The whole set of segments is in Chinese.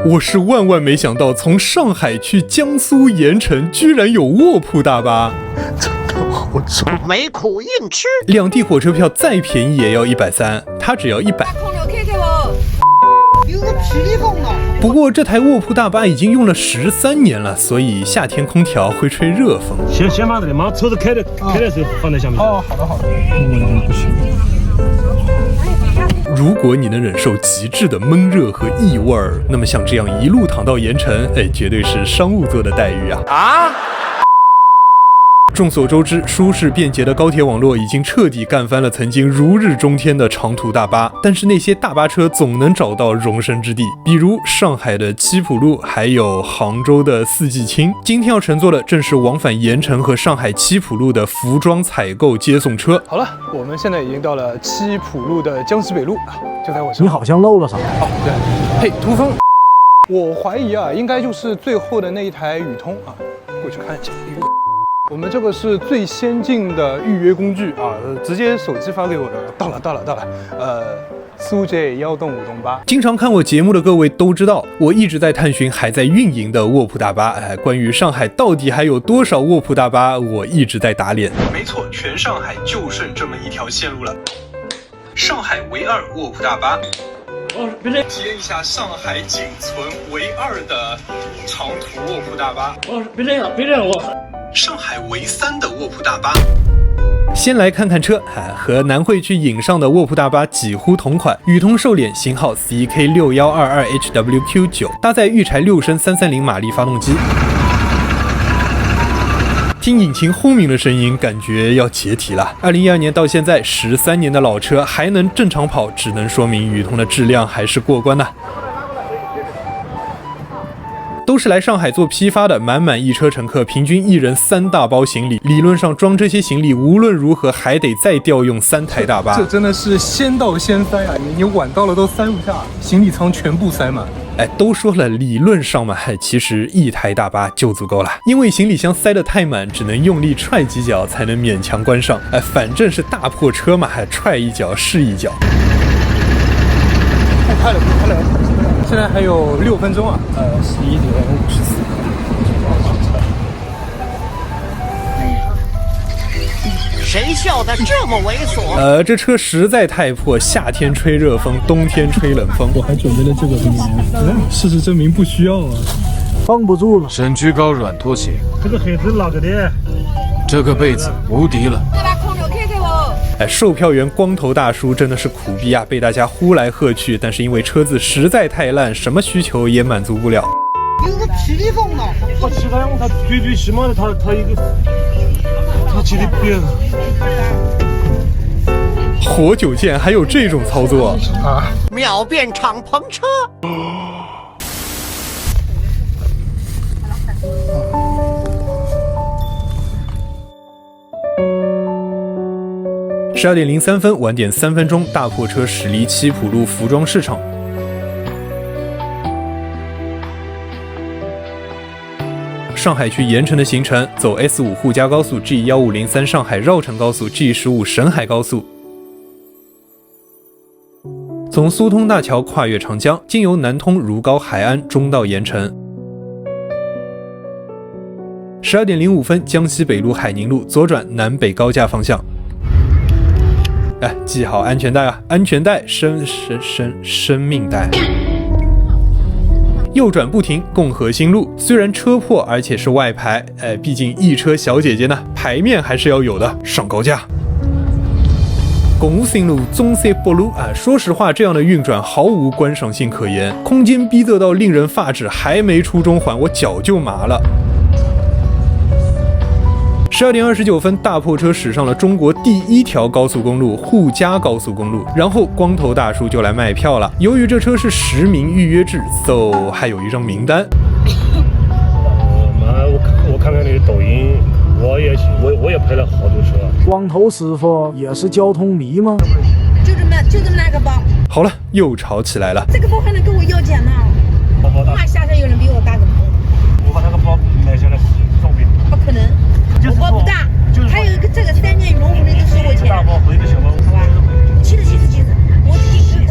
我是万万没想到，从上海去江苏盐城居然有卧铺大巴，真的好重，没苦硬吃。两地火车票再便宜也要130，它只要100。有个霹雳风了。不过这台卧铺大巴已经用了13年了，所以夏天空调会吹热风。先把这里，马上车子开的时候放在下面。哦，好的。不行。如果你能忍受极致的闷热和异味儿，那么像这样一路躺到盐城，绝对是商务座的待遇啊！众所周知，舒适便捷的高铁网络已经彻底干翻了曾经如日中天的长途大巴，但是那些大巴车总能找到容身之地，比如上海的七浦路，还有杭州的四季青。今天要乘坐的正是往返盐城和上海七浦路的服装采购接送车。好了，我们现在已经到了七浦路的江西北路啊，就在我身。你好像漏了啥？哦，对，嘿，涂峰，我怀疑啊，应该就是最后的那一台宇通啊，过去看一下。我们这个是最先进的预约工具啊，直接手机发给我的。到了，苏 J 1动5动8。经常看我节目的各位都知道，我一直在探寻还在运营的卧铺大巴。关于上海到底还有多少卧铺大巴，我一直在打脸。没错，全上海就剩这么一条线路了。上海唯二卧铺大巴。体验一下上海仅存唯二的长途卧铺大巴。别这样，我。上海唯3的卧铺大巴。先来看看车，和南汇去引上的卧铺大巴几乎同款，宇通瘦脸，型号 CK6122HWQ9，搭载预柴6升330马力发动机。听引擎轰鸣的声音，感觉要解体了。2012年到现在13年的老车还能正常跑，只能说明宇通的质量还是过关的。都是来上海做批发的，满满一车乘客，平均一人3大包行李。理论上装这些行李无论如何还得再调用3台大巴。这真的是先到先塞啊！你晚到了都塞不下，行李舱全部塞满。都说了理论上嘛，其实1台大巴就足够了，因为行李箱塞得太满，只能用力踹几脚才能勉强关上。反正是大破车嘛，踹一脚是一脚。不开了。现在还有6分钟啊，11点54。谁笑得这么猥琐？这车实在太破，夏天吹热风，冬天吹冷风。我还准备了这个东西，事实证明不需要啊，绷不住了。身居高软拖鞋，这个黑子哪个的？这个被子无敌了。售票员光头大叔真的是苦逼啊，被大家呼来喝去，但是因为车子实在太烂，什么需求也满足不了。有个霹雳风了。他其他他最起码的他一个，他骑的别。活久见，还有这种操作啊！秒变敞篷车。12点03分，晚点3分钟，大破车驶离七浦路服装市场。上海去盐城的行程，走 S5 沪嘉高速 G1503 上海绕城高速 G15 沈海高速，从苏通大桥跨越长江，经由南通如皋海安，中到盐城。12点05分，江西北路海宁路左转南北高架方向。系好安全带啊！安全带，生命带。右转不停，共和新路。虽然车破，而且是外牌，毕竟一车小姐姐呢，牌面还是要有的。上高架。共和新路、中山北路说实话，这样的运转毫无观赏性可言，空间逼仄到令人发指，还没出中环，我脚就麻了。12点29分，大破车驶上了中国第1条高速公路沪嘉高速公路，然后光头大叔就来卖票了。由于这车是实名预约制 ，so 还有一张名单。我看看你的抖音，我也拍了好多车。光头师傅也是交通迷吗？就这么那个包。好了，又吵起来了。这个包还能跟我要钱呢？怕下车有人比我大个头。我把那个包买下来送给你。不可能。我包不大，还有一个这个3件羽绒服的都收我钱，大包和一个小包，好吧？其实，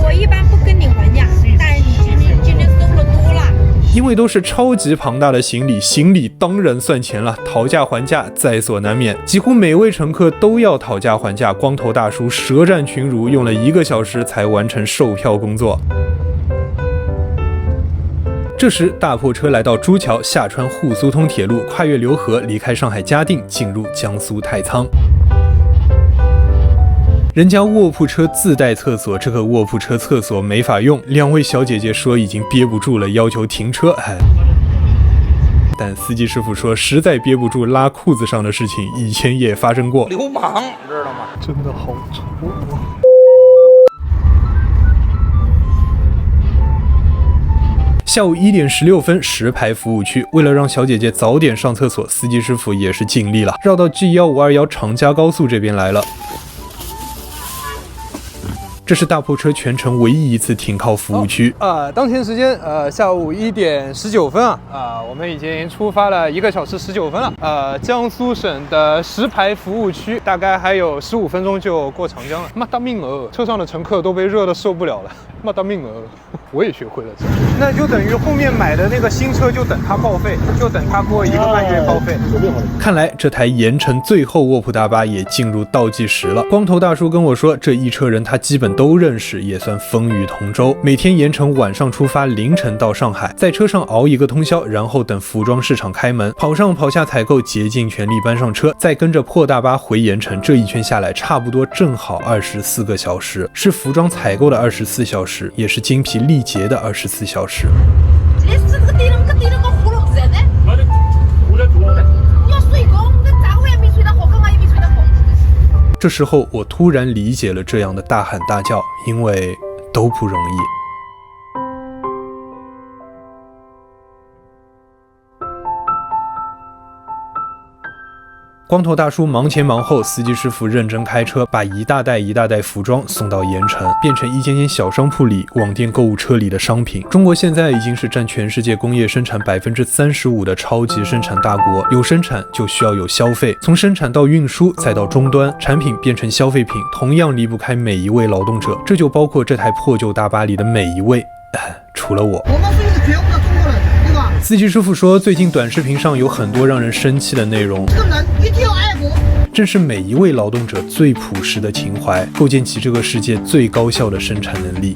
我一般不跟你还价，但是你今天收了多了，因为都是超级庞大的行李当然算钱了，讨价还价在所难免。几乎每位乘客都要讨价还价，光头大叔舌战群儒，用了1个小时才完成售票工作。这时，大破车来到朱桥，下穿沪苏通铁路，跨越浏河，离开上海嘉定，进入江苏太仓。人家卧铺车自带厕所，这个卧铺车厕所没法用。2位小姐姐说已经憋不住了，要求停车。但司机师傅说实在憋不住拉裤子上的事情，以前也发生过。流氓，知道吗？真的好丑啊！下午1点16分，石牌服务区。为了让小姐姐早点上厕所，司机师傅也是尽力了，绕到 G1521长嘉高速这边来了。这是大破车全程唯一一次停靠服务区。当前时间下午1点19分我们已经出发了1个小时19分了。江苏省的石牌服务区大概还有15分钟就过长江了。妈大命儿，车上的乘客都被热得受不了了。妈大命儿，我也学会了这，那就等于后面买的那个新车就等它报废，就等它过1个半月报废。看来这台盐城最后卧铺大巴也进入倒计时了。光头大叔跟我说，这一车人他基本都认识，也算风雨同舟。每天盐城晚上出发，凌晨到上海，在车上熬1个通宵，然后等服装市场开门，跑上跑下采购，竭尽全力搬上车，再跟着破大巴回盐城。这一圈下来，差不多正好24个小时，是服装采购的24小时，也是精疲力竭的24小时。这时候我突然理解了这样的大喊大叫，因为都不容易。光头大叔忙前忙后，司机师傅认真开车，把一大袋一大袋服装送到盐城，变成一间间小商铺里、网店购物车里的商品。中国现在已经是占全世界工业生产35%的超级生产大国，有生产就需要有消费，从生产到运输再到终端，产品变成消费品，同样离不开每一位劳动者，这就包括这台破旧大巴里的每一位，除了我。我们是一个觉悟的中国人，对吧？司机师傅说，最近短视频上有很多让人生气的内容，这个人一定要爱国。正是每一位劳动者最朴实的情怀，构建起这个世界最高效的生产能力。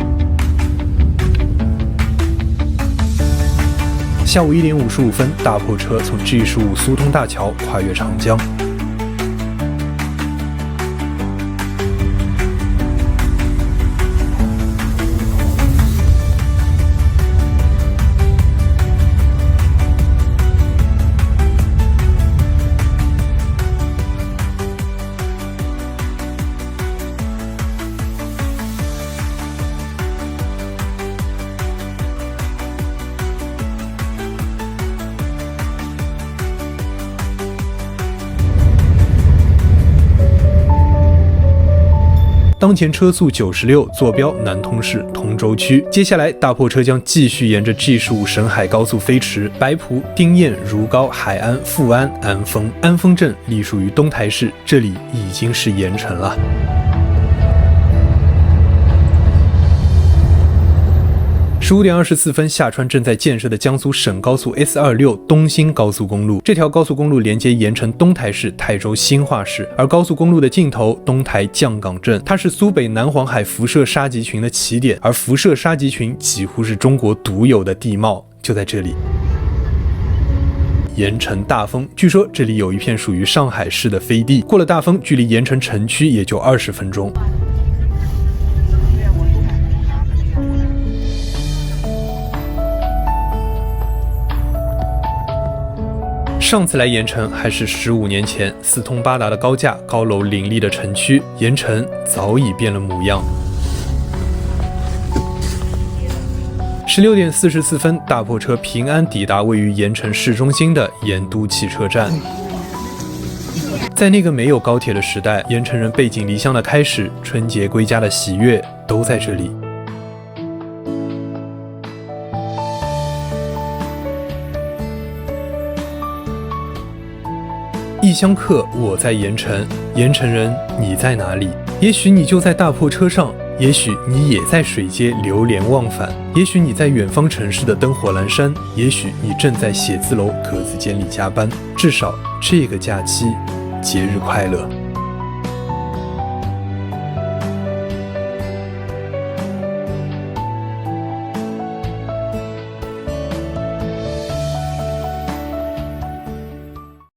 下午1点55分，大破车从 G15苏通大桥跨越长江。当前车速96，坐标南通市通州区。接下来，大破车将继续沿着 G15沈海高速飞驰，白浦、丁堰、如皋、海安、富安、安丰。安丰镇隶属于东台市，这里已经是盐城了。15点24分，下穿正在建设的江苏省高速 S26东兴高速公路。这条高速公路连接盐城东台市、泰州兴化市，而高速公路的尽头东台降岗镇，它是苏北南黄海辐射沙集群的起点，而辐射沙集群几乎是中国独有的地貌，就在这里。盐城大丰，据说这里有一片属于上海市的飞地，过了大丰，距离盐城城区也就20分钟。上次来盐城还是15年前，四通八达的高架、高楼林立的城区，盐城早已变了模样。16点44分，大破车平安抵达位于盐城市中心的盐都汽车站。在那个没有高铁的时代，盐城人背井离乡的开始，春节归家的喜悦，都在这里。异乡客，我在盐城；盐城人，你在哪里？也许你就在大破车上，也许你也在水街流连忘返，也许你在远方城市的灯火阑珊，也许你正在写字楼格子间里加班。至少这个假期，节日快乐。